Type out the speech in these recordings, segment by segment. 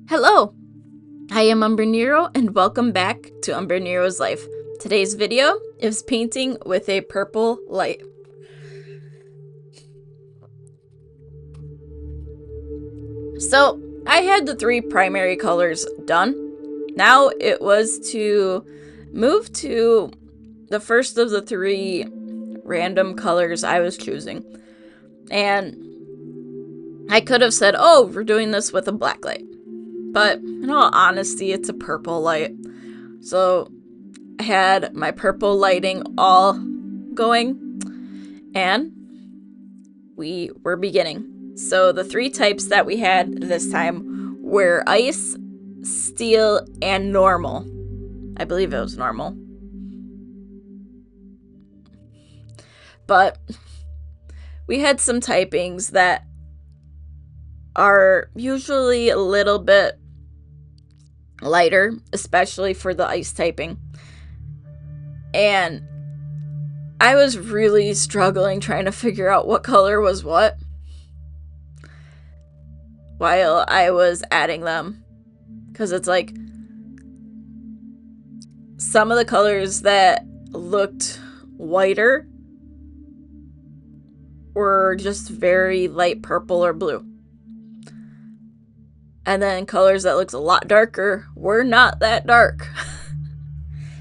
Hello, I am Umbrenero and welcome back to Umbrenero's Life. Today's video is painting with a purple light. So I had the three primary colors done. Now it was to move to the first of the three random colors I was choosing. And I could have said, oh, we're doing this with a black light. But in all honesty, it's a purple light. So I had my purple lighting all going, and we were beginning. So the three types that we had this time were ice, steel, and normal. I believe it was normal. But we had some typings that are usually a little bit lighter, especially for the ice typing. And I was really struggling trying to figure out what color was what while I was adding them. Because it's like some of the colors that looked whiter were just very light purple or blue. And then colors that looked a lot darker were not that dark.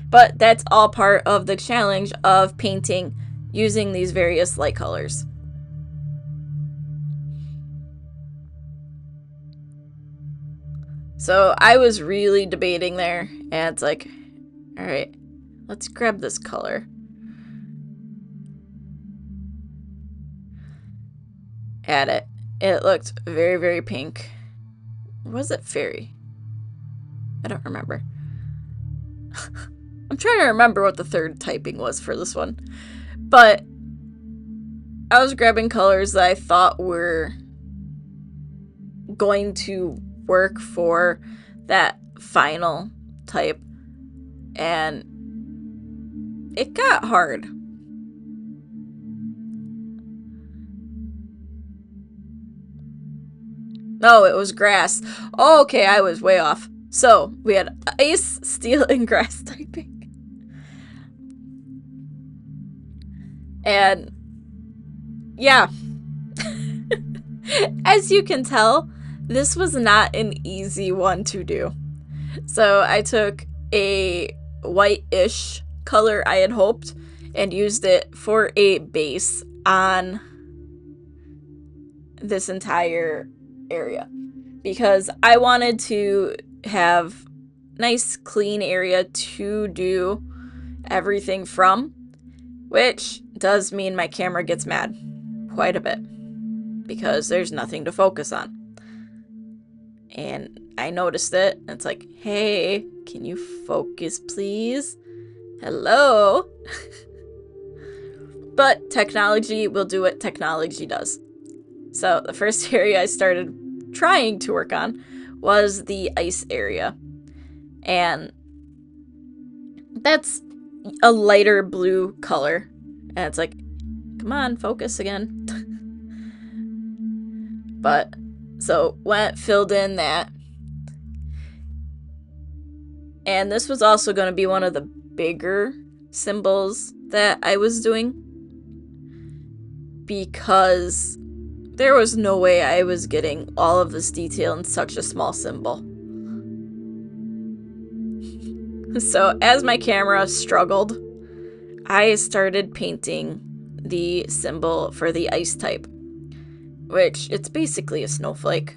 But that's all part of the challenge of painting using these various light colors. So I was really debating there, and it's like, all right, let's grab this color. Add it. It looked very, very pink. Was it fairy? I don't remember. I'm trying to remember what the third typing was for this one. But I was grabbing colors that I thought were going to work for that final type. And it got hard. Oh, it was grass. Oh, okay, I was way off. So, we had ice, steel, and grass typing. And, yeah. As you can tell, this was not an easy one to do. So, I took a white-ish color I had hoped and used it for a base on this entire area. Because I wanted to have nice clean area to do everything from, which does mean my camera gets mad quite a bit because there's nothing to focus on. And I noticed it, and it's like, hey, can you focus please? Hello? But technology will do what technology does. So the first area I started trying to work on was the ice area. And that's a lighter blue color. And it's like, come on, focus again. But, so filled in that. And this was also going to be one of the bigger symbols that I was doing. Because there was no way I was getting all of this detail in such a small symbol. So as my camera struggled, I started painting the symbol for the ice type, which it's basically a snowflake.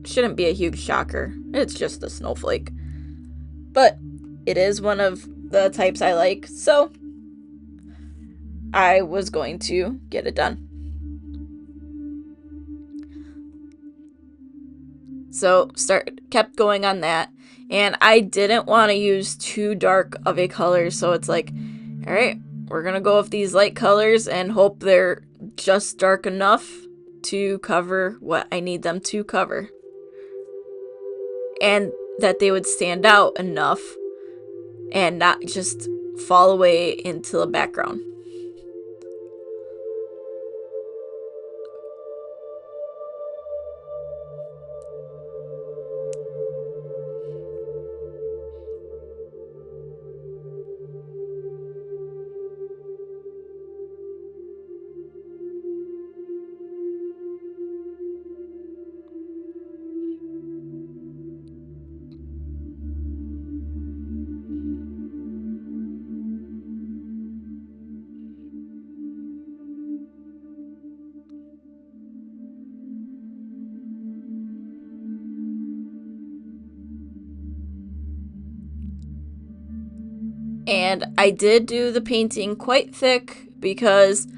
Shouldn't be a huge shocker. It's just a snowflake. But it is one of the types I like, so I was going to get it done. So kept going on that, and I didn't want to use too dark of a color, so it's like, all right, we're gonna go with these light colors and hope they're just dark enough to cover what I need them to cover, and that they would stand out enough and not just fall away into the background. And I did do the painting quite thick because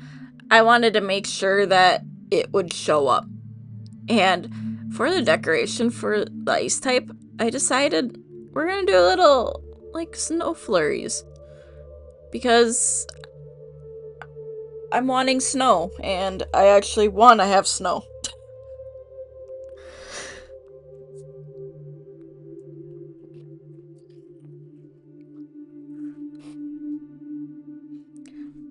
I wanted to make sure that it would show up. And for the decoration for the ice type, I decided we're gonna do a little like snow flurries because I'm wanting snow, and I actually want to have snow.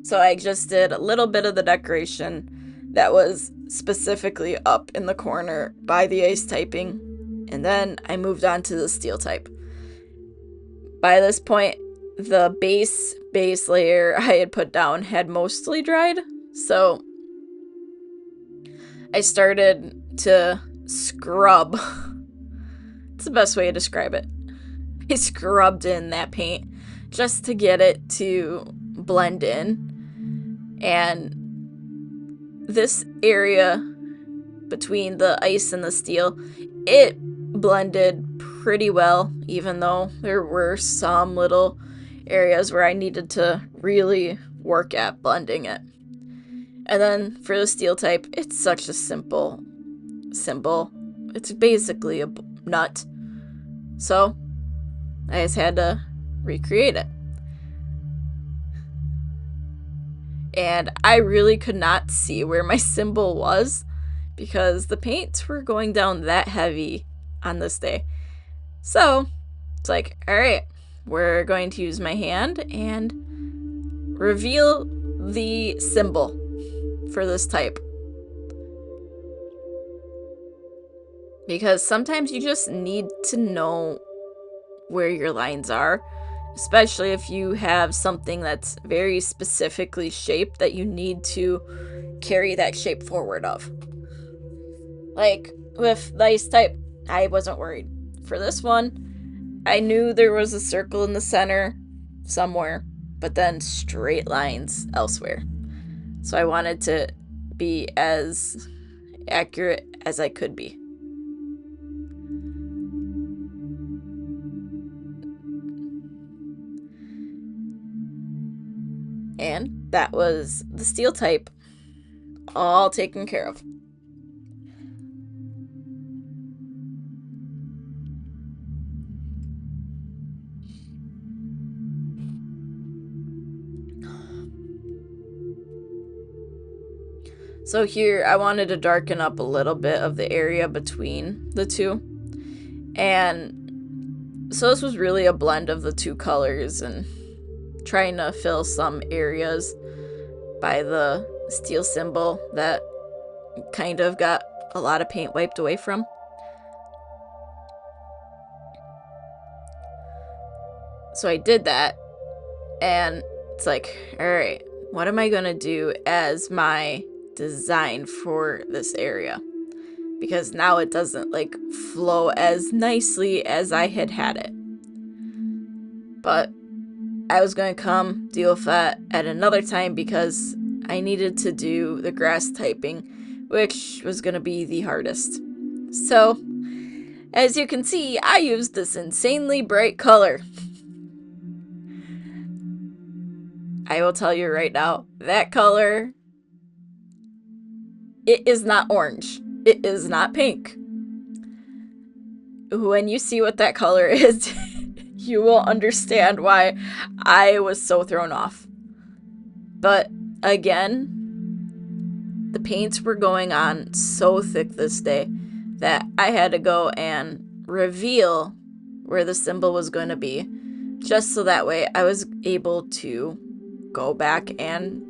So I just did a little bit of the decoration that was specifically up in the corner by the ice typing, and then I moved on to the steel type. By this point, the base layer I had put down had mostly dried, so I started to scrub. It's the best way to describe it. I scrubbed in that paint just to get it to blend in. And this area between the ice and the steel, it blended pretty well, even though there were some little areas where I needed to really work at blending it. And then for the steel type, it's such a simple symbol. It's basically a nut. So I just had to recreate it. And I really could not see where my symbol was because the paints were going down that heavy on this day. So it's like, all right, we're going to use my hand and reveal the symbol for this type. Because sometimes you just need to know where your lines are, especially if you have something that's very specifically shaped that you need to carry that shape forward of. Like with the ice type, I wasn't worried. For this one, I knew there was a circle in the center somewhere, but then straight lines elsewhere. So I wanted to be as accurate as I could be. And that was the steel type all taken care of. So here I wanted to darken up a little bit of the area between the two. And so this was really a blend of the two colors and trying to fill some areas by the steel symbol that kind of got a lot of paint wiped away from. So I did that, and it's like, all right, what am I gonna do as my design for this area? Because now it doesn't like flow as nicely as I had it. But I was going to come deal with that at another time because I needed to do the grass typing, which was going to be the hardest. So, as you can see, I used this insanely bright color. I will tell you right now, that color, it is not orange. It is not pink. When you see what that color is, you will understand why I was so thrown off. But again, the paints were going on so thick this day that I had to go and reveal where the symbol was going to be, just so that way I was able to go back and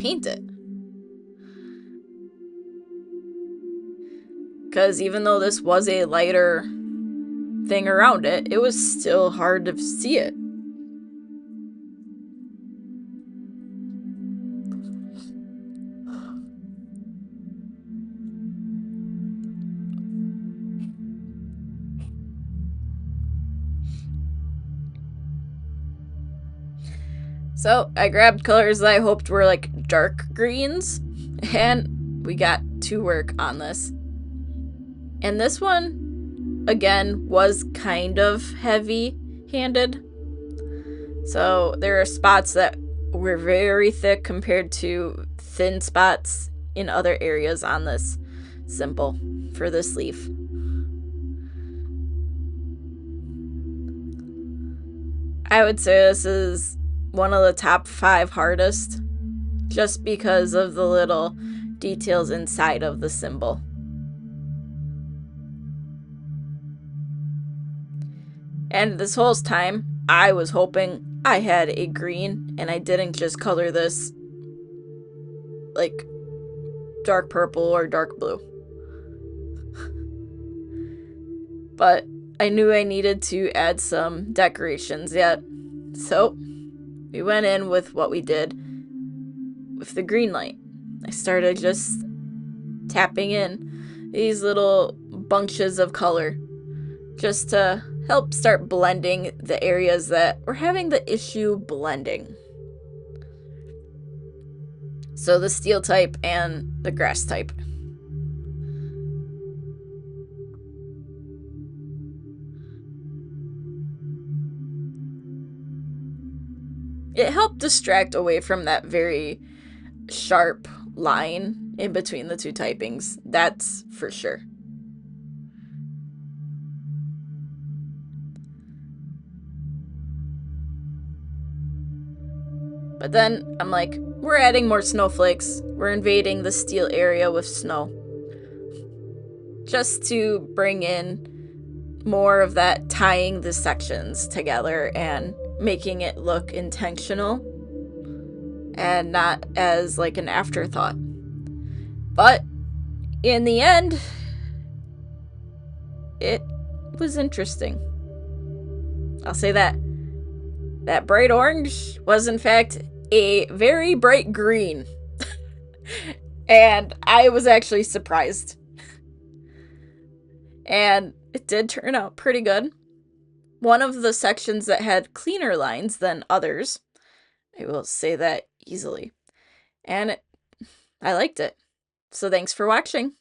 paint it. Because even though this was a lighter thing around it, it was still hard to see it. So I grabbed colors that I hoped were like dark greens, and we got to work on this. And this one, again, was kind of heavy-handed So there are spots that were very thick compared to thin spots in other areas on this symbol for this leaf. I would say this is one of the top 5 hardest, just because of the little details inside of the symbol. And this whole time, I was hoping I had a green and I didn't just color this like dark purple or dark blue. But I knew I needed to add some decorations yet. So we went in with what we did with the green light. I started just tapping in these little bunches of color just to help start blending the areas that were having the issue blending. So the steel type and the grass type. It helped distract away from that very sharp line in between the two typings. That's for sure. But then I'm like, we're adding more snowflakes. We're invading the steel area with snow. Just to bring in more of that tying the sections together and making it look intentional and not as like an afterthought. But in the end, it was interesting. I'll say that. That bright orange was in fact a very bright green. And I was actually surprised. And it did turn out pretty good. One of the sections that had cleaner lines than others, I will say that easily. And I liked it. So thanks for watching.